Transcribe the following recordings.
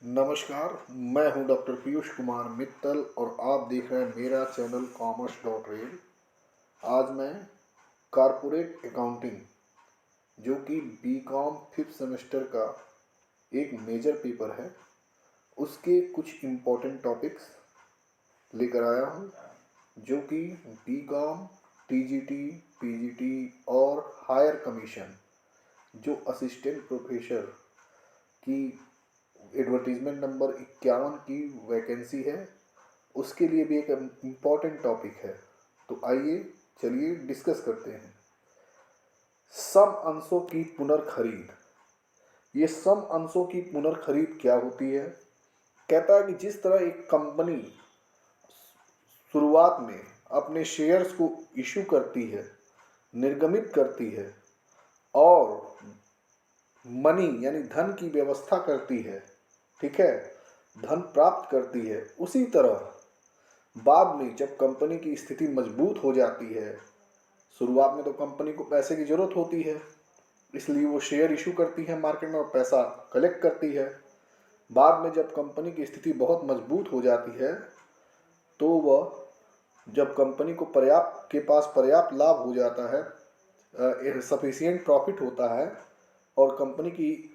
नमस्कार, मैं हूं डॉक्टर पीयूष कुमार मित्तल और आप देख रहे हैं मेरा चैनल कॉमर्स.रेल। आज मैं कॉरपोरेट अकाउंटिंग जो कि बीकॉम 5th सेमेस्टर का एक मेजर पेपर है, उसके कुछ इम्पोर्टेंट टॉपिक्स लेकर आया हूं, जो कि बीकॉम, टीजीटी, पीजीटी और हायर कमीशन जो असिस्टेंट प्रोफेसर की एडवर्टीजमेंट नंबर 51 की वैकेंसी है, उसके लिए भी एक इम्पॉर्टेंट टॉपिक है। तो आइए चलिए डिस्कस करते हैं। सम अंशों की पुनर्खरीद। ये सम अंशों की पुनर्खरीद क्या होती है? कहता है कि जिस तरह एक कंपनी शुरुआत में अपने शेयर्स को इशू करती है, निर्गमित करती है और मनी यानी धन की व्यवस्था करती है, ठीक है, धन प्राप्त करती है, उसी तरह बाद में जब कंपनी की स्थिति मजबूत हो जाती है, शुरुआत में तो कंपनी को पैसे की जरूरत होती है, इसलिए वो शेयर इशू करती है मार्केट में और पैसा कलेक्ट करती है। बाद में जब कंपनी की स्थिति बहुत मजबूत हो जाती है, तो वह जब कंपनी को पर्याप्त लाभ हो जाता है, सफिशिएंट प्रॉफिट होता है और कंपनी की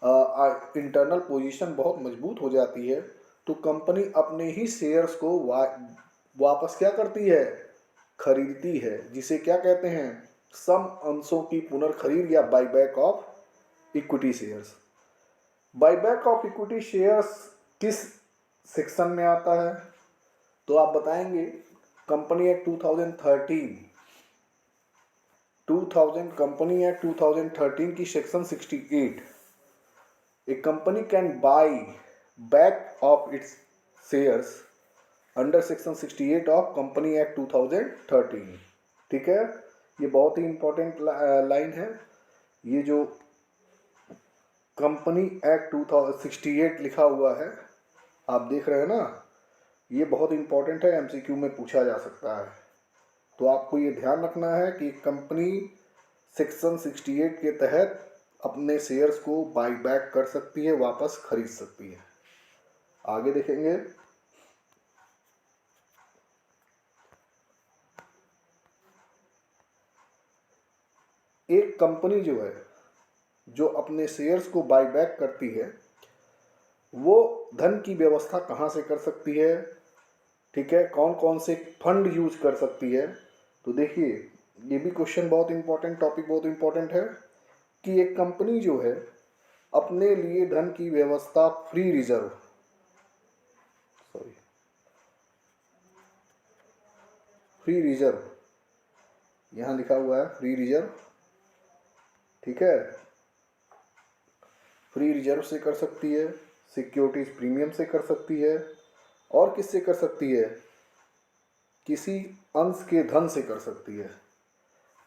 इंटरनल पोजीशन बहुत मजबूत हो जाती है, तो कंपनी अपने ही शेयर्स को वापस क्या करती है? खरीदती है, जिसे क्या कहते हैं? सम अंशों की पुनर्खरीद या buyback of equity shares. Buyback of equity shares किस सेक्शन में आता है? तो आप बताएंगे कंपनी एक्ट 2013 की section 68। A company can buy back of its shares under section 68 of company act 2013। ठीक है, ये बहुत ही इंपॉर्टेंट लाइन है। ये जो कंपनी एक्ट 2068 लिखा हुआ है, आप देख रहे हैं ना, ये बहुत इंपॉर्टेंट है, एमसीक्यू में पूछा जा सकता है। तो आपको ये ध्यान रखना है कि कंपनी सेक्शन 68 के तहत अपने शेयर्स को बाई बैक कर सकती है, वापस खरीद सकती है। आगे देखेंगे। एक कंपनी जो है, जो अपने शेयर्स को बाई बैक करती है, वो धन की व्यवस्था कहाँ से कर सकती है? ठीक है, कौन कौन से फंड यूज कर सकती है? तो देखिए, ये भी क्वेश्चन बहुत इंपॉर्टेंट, टॉपिक बहुत इंपॉर्टेंट है कि एक कंपनी जो है अपने लिए धन की व्यवस्था फ्री रिजर्व यहाँ लिखा हुआ है फ्री रिजर्व, ठीक है, फ्री रिजर्व से कर सकती है, सिक्योरिटीज प्रीमियम से कर सकती है, और किससे कर सकती है? किसी अंश के धन से कर सकती है,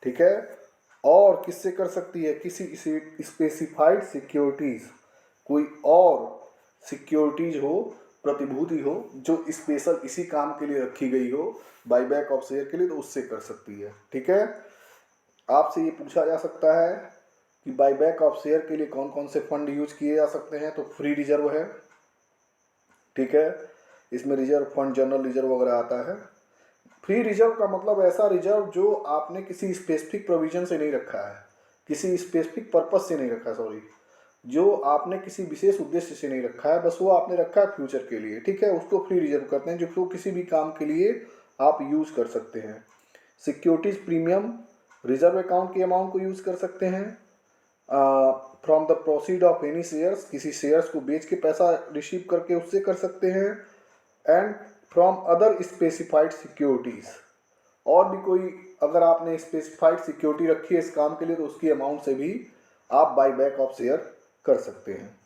ठीक है, और किससे कर सकती है? किसी स्पेसिफाइड सिक्योरिटीज, कोई और सिक्योरिटीज हो, प्रतिभूति हो जो स्पेशल इसी काम के लिए रखी गई हो, बाईबैक ऑफ शेयर के लिए, तो उससे कर सकती है। ठीक है, आपसे ये पूछा जा सकता है कि बाईबैक ऑफ शेयर के लिए कौन कौन से फंड यूज किए जा सकते हैं? तो फ्री रिजर्व है, ठीक है, इसमें रिजर्व फंड, जनरल रिजर्व वगैरह आता है। फ्री रिजर्व का मतलब ऐसा रिजर्व जो आपने किसी स्पेसिफिक प्रोविजन से नहीं रखा है, किसी स्पेसिफिक पर्पज से नहीं रखा, सॉरी, जो आपने किसी विशेष उद्देश्य से नहीं रखा है, बस वो आपने रखा है फ्यूचर के लिए, ठीक है, उसको फ्री रिजर्व करते हैं, जो किसी भी काम के लिए आप यूज कर सकते हैं। सिक्योरिटीज प्रीमियम, रिजर्व अकाउंट के अमाउंट को यूज कर सकते हैं। From the proceed of any shares, किसी शेयर्स को बेच के पैसा रिसीव करके उससे कर सकते हैं। And from other specified securities, और भी कोई अगर आपने स्पेसिफाइड सिक्योरिटी रखी है इस काम के लिए, तो उसकी अमाउंट से भी आप बाई बैक ऑफ शेयर कर सकते हैं।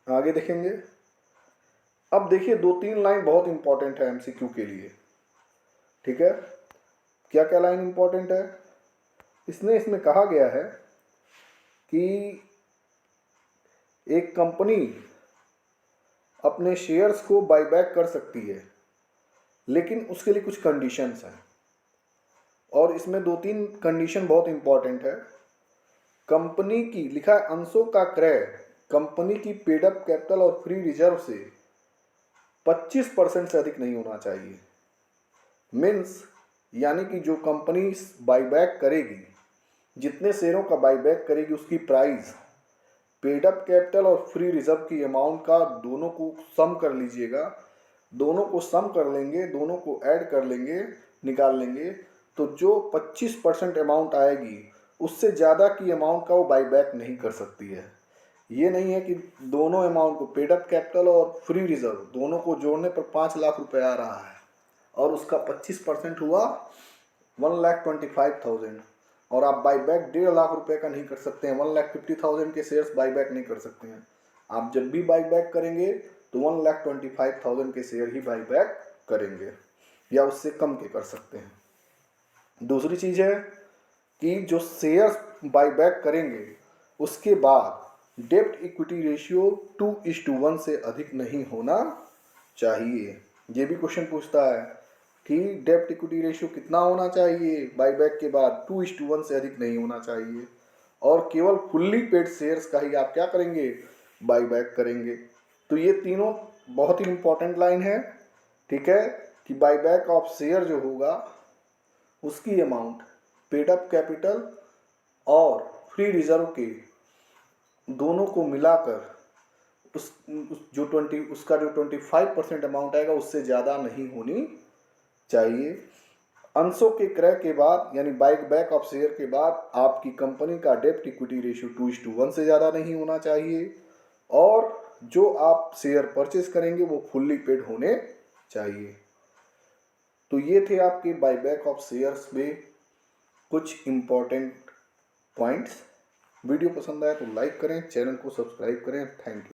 आगे देखेंगे। अब देखिए, 2-3 लाइन बहुत इंपॉर्टेंट है एमसीक्यू के लिए, ठीक है। क्या क्या लाइन इंपॉर्टेंट है? इसमें कहा गया है कि एक कंपनी अपने शेयर्स को बाईबैक कर सकती है, लेकिन उसके लिए कुछ कंडीशंस हैं, और इसमें 2-3 कंडीशन बहुत इंपॉर्टेंट है। कंपनी की, लिखा है, अंशों का क्रय कंपनी की पेड अप कैपिटल और फ्री रिजर्व से 25% से अधिक नहीं होना चाहिए। मीन्स यानी कि जो कंपनी बाईबैक करेगी, जितने शेयरों का बाईबैक करेगी उसकी प्राइस पेड अप कैपिटल और फ्री रिजर्व की अमाउंट का दोनों को सम कर लीजिएगा, दोनों को सम कर लेंगे, दोनों को ऐड कर लेंगे, निकाल लेंगे, तो जो 25% अमाउंट आएगी उससे ज़्यादा की अमाउंट का वो बाईबैक नहीं कर सकती है। ये नहीं है कि दोनों अमाउंट को पेड अप कैपिटल और फ्री रिजर्व दोनों को जोड़ने पर 5 लाख रुपए आ रहा है और उसका 25% हुआ 1,25,000 और आप बाईबैक 1.5 लाख रुपए का नहीं कर सकते हैं, 1,50,000 के शेयर्स बाईबैक नहीं कर सकते हैं। आप जब भी बाईबैक करेंगे तो 1,25,000 के शेयर ही बाईबैक करेंगे या उससे कम के कर सकते हैं। दूसरी चीज़ है कि जो शेयर्स बाईबैक करेंगे उसके बाद डेब्ट इक्विटी रेशियो 2:1 से अधिक नहीं होना चाहिए। ये भी क्वेश्चन पूछता है कि डेब्ट इक्विटी रेशियो कितना होना चाहिए बाईबैक के बाद, 2:1 से अधिक नहीं होना चाहिए और केवल फुल्ली पेड शेयर्स का ही आप क्या करेंगे, बाईबैक करेंगे। तो ये तीनों बहुत ही इंपॉर्टेंट लाइन है, ठीक है, कि बाईबैक ऑफ शेयर जो होगा उसकी अमाउंट पेड अप कैपिटल और फ्री रिजर्व के दोनों को मिलाकर उसका जो 25% अमाउंट आएगा उससे ज़्यादा नहीं होनी चाहिए। अंशों के क्रय के बाद यानी बाईबैक ऑफ शेयर के बाद आपकी कंपनी का डेब्ट इक्विटी रेशियो 2:1 से ज़्यादा नहीं होना चाहिए और जो आप शेयर परचेज करेंगे वो फुल्ली पेड होने चाहिए। तो ये थे आपके बाईबैक ऑफ शेयर्स में कुछ इम्पोर्टेंट पॉइंट्स। वीडियो पसंद आया तो लाइक करें, चैनल को सब्सक्राइब करें। Thank you.